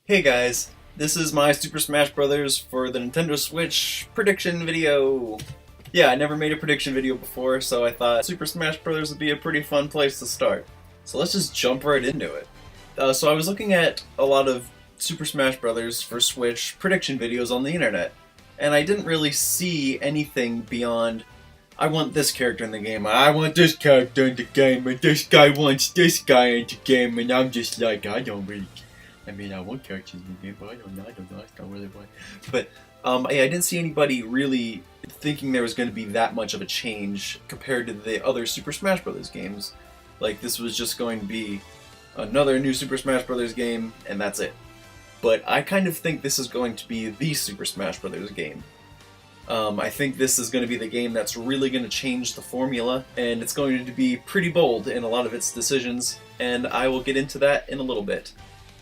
Hey guys, this is my Super Smash Bros. For the Nintendo Switch prediction video. Yeah, I never made a prediction video before, so I thought Super Smash Bros. Would be a pretty fun place to start. So let's just jump right into it. So I was looking at a lot of Super Smash Bros. For Switch prediction videos on the internet, and I didn't really see anything beyond, I want this character in the game, I want this character in the game, and this guy wants this guy in the game, and I'm just like, I don't really, I want characters in the game, but I don't know, I don't really want. But yeah, I didn't see anybody really thinking there was going to be that much of a change compared to the other Super Smash Bros. Games. Like, this was just going to be another new Super Smash Bros. Game, and that's it. But I kind of think this is going to be the Super Smash Bros. Game. I think this is going to be the game that's really going to change the formula, and it's going to be pretty bold in a lot of its decisions, and I will get into that in a little bit.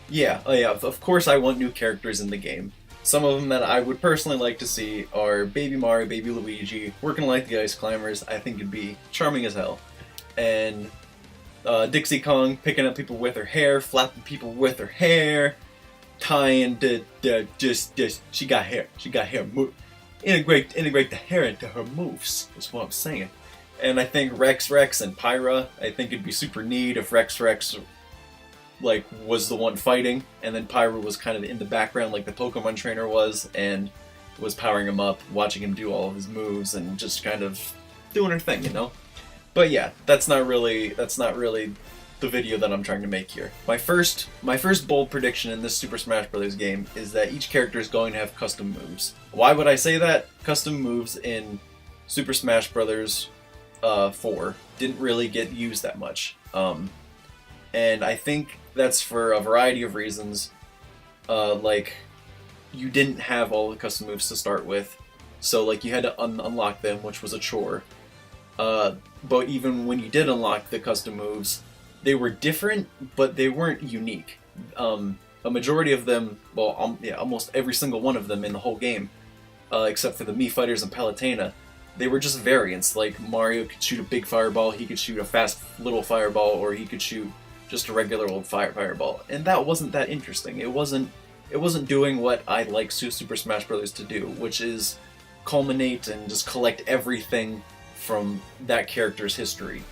Yeah, of course I want new characters in the game. Some of them that I would personally like to see are Baby Mario, Baby Luigi, working like the Ice Climbers. I think it'd be charming as hell. And Dixie Kong picking up people with her hair, flapping people with her hair, tying just she got hair. Integrate the hair into her moves, is what I'm saying. And I think Rex and Pyra, I think it'd be super neat if Rex was the one fighting, and then Pyra was kind of in the background like the Pokemon trainer was, and was powering him up, watching him do all of his moves, and just kind of doing her thing, you know? But yeah, that's not really the video that I'm trying to make here. My first bold prediction in this Super Smash Bros. Game is that each character is going to have custom moves. Why would I say that? Custom moves in Super Smash Bros. 4 didn't really get used that much. And I think that's for a variety of reasons. Like, you didn't have all the custom moves to start with, so like you had to unlock them, which was a chore. But even when you did unlock the custom moves, they were different, but they weren't unique. A majority of them, well, almost every single one of them in the whole game, except for the Mii Fighters and Palutena, they were just variants. Like, Mario could shoot a big fireball, he could shoot a fast little fireball, or he could shoot just a regular old fireball, and that wasn't that interesting. It wasn't doing what I like Super Smash Bros. To do, which is culminate and just collect everything from that character's history.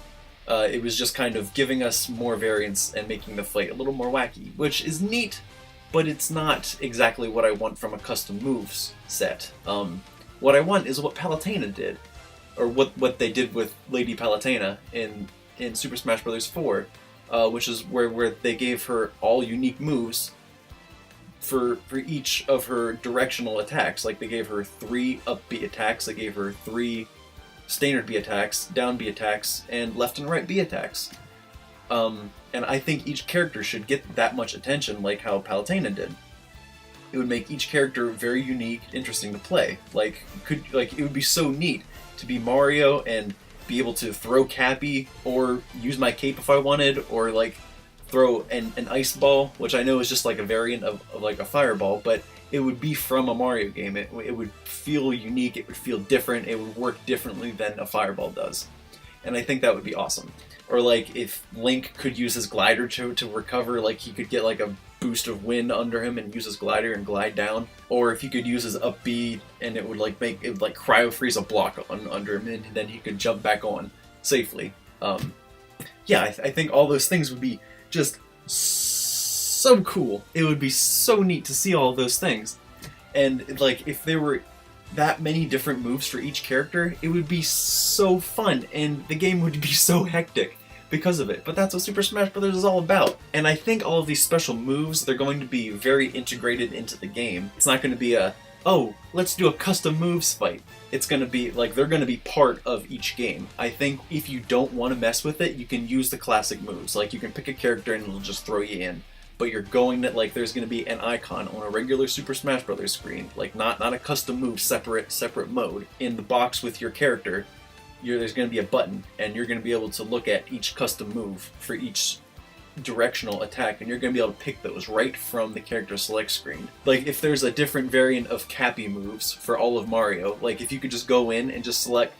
It was just kind of giving us more variants and making the fight a little more wacky, which is neat, but it's not exactly what I want from a custom moves set. What I want is what Palutena did, or what they did with Lady Palutena in Super Smash Bros. 4. Which is where they gave her all unique moves for each of her directional attacks. Like, they gave her 3 up B attacks, they gave her 3 standard B attacks, down B attacks, and left and right B attacks. And I think each character should get that much attention, like how Palutena did. It would make each character very unique, interesting to play. It would be so neat to be Mario and be able to throw Cappy, or use my cape if I wanted, or like throw an ice ball, which I know is just like a variant of like a fireball, but it would be from a Mario game. It would feel unique, it would feel different, it would work differently than a fireball does. And I think that would be awesome. Or like if Link could use his glider to recover, like he could get like a boost of wind under him and use his glider and glide down. Or if he could use his up B and it would like cryo freeze a block under him, and then he could jump back on safely. Yeah, I think all those things would be just so cool. It would be so neat to see all those things. And like, if there were that many different moves for each character, it would be so fun, and the game would be so hectic because of it. But that's what Super Smash Bros. Is all about. And I think all of these special moves, they're going to be very integrated into the game. It's not going to be oh, let's do a custom moves fight. It's going to be like, they're going to be part of each game. I think if you don't want to mess with it, you can use the classic moves. Like, you can pick a character and it'll just throw you in. But you're going to, like, there's going to be an icon on a regular Super Smash Bros. Screen, like not a custom move, separate mode. In the box with your character, there's going to be a button, and you're going to be able to look at each custom move for each directional attack, and you're going to be able to pick those right from the character select screen. Like, if there's a different variant of Cappy moves for all of Mario, like if you could just go in and just select,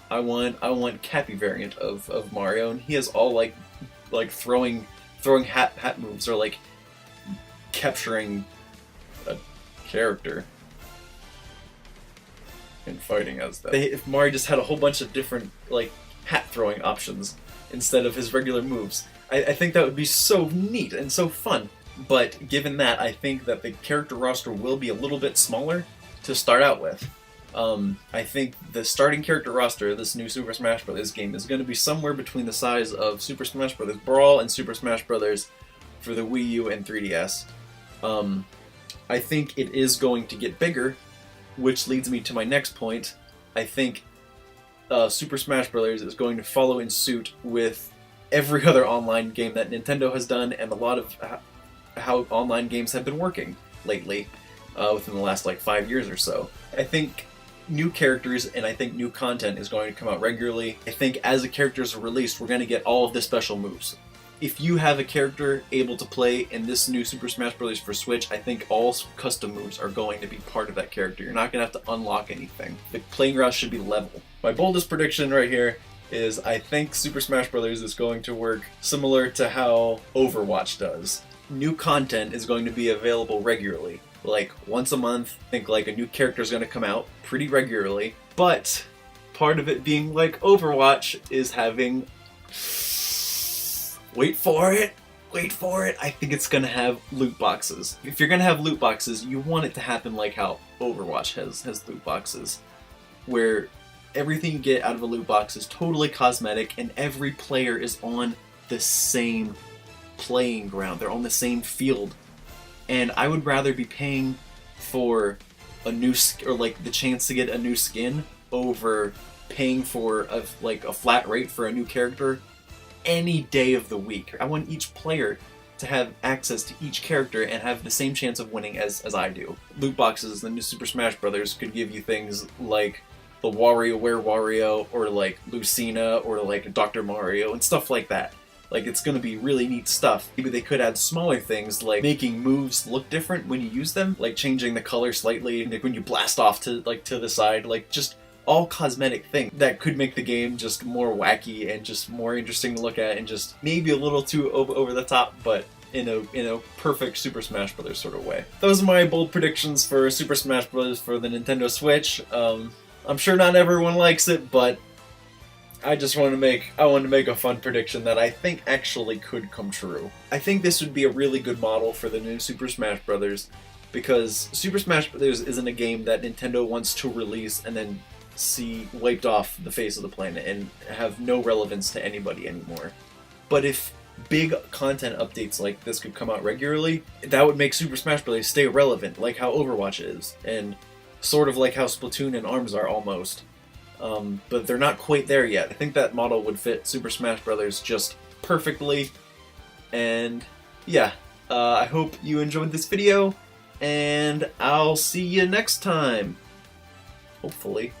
I want Cappy variant of Mario, and he has all like throwing hat moves, or like capturing a character and fighting as them. If Mario just had a whole bunch of different, like, hat throwing options instead of his regular moves, I think that would be so neat and so fun. But given that, I think that the character roster will be a little bit smaller to start out with. I think the starting character roster of this new Super Smash Bros. Game is going to be somewhere between the size of Super Smash Bros. Brawl and Super Smash Bros. For the Wii U and 3DS. I think it is going to get bigger, which leads me to my next point. I think Super Smash Bros. Is going to follow in suit with every other online game that Nintendo has done, and a lot of how online games have been working lately, within the last like 5 years or so. I think new characters and I think new content is going to come out regularly. I think as the characters are released, we're going to get all of the special moves. If you have a character able to play in this new Super Smash Bros. For Switch, I think all custom moves are going to be part of that character. You're not going to have to unlock anything. The playing ground should be level. My boldest prediction right here is I think Super Smash Bros. Is going to work similar to how Overwatch does. New content is going to be available regularly. Like once a month, I think like a new character is going to come out pretty regularly. But part of it being like Overwatch is having... Wait for it! Wait for it! I think it's gonna have loot boxes. If you're gonna have loot boxes, you want it to happen like how Overwatch has loot boxes. Where everything you get out of a loot box is totally cosmetic and every player is on the same playing ground. They're on the same field. And I would rather be paying for a new or like the chance to get a new skin over paying for a flat rate for a new character any day of the week. I want each player to have access to each character and have the same chance of winning as I do. Loot boxes, the new Super Smash Bros. Could give you things like the WarioWare Wario, or like Lucina, or like Dr. Mario, and stuff like that. Like, it's gonna be really neat stuff. Maybe they could add smaller things, like making moves look different when you use them, like changing the color slightly, like when you blast off to the side, like just all cosmetic things that could make the game just more wacky and just more interesting to look at, and just maybe a little too over the top, but in a perfect Super Smash Bros. Sort of way. Those are my bold predictions for Super Smash Bros. For the Nintendo Switch. I'm sure not everyone likes it, but I just want to make a fun prediction that I think actually could come true. I think this would be a really good model for the new Super Smash Bros. Because Super Smash Bros. Isn't a game that Nintendo wants to release and then see wiped off the face of the planet and have no relevance to anybody anymore. But if big content updates like this could come out regularly, that would make Super Smash Bros. Stay relevant, like how Overwatch is, and sort of like how Splatoon and ARMS are almost. But they're not quite there yet. I think that model would fit Super Smash Bros. Just perfectly. And yeah, I hope you enjoyed this video, and I'll see you next time. Hopefully.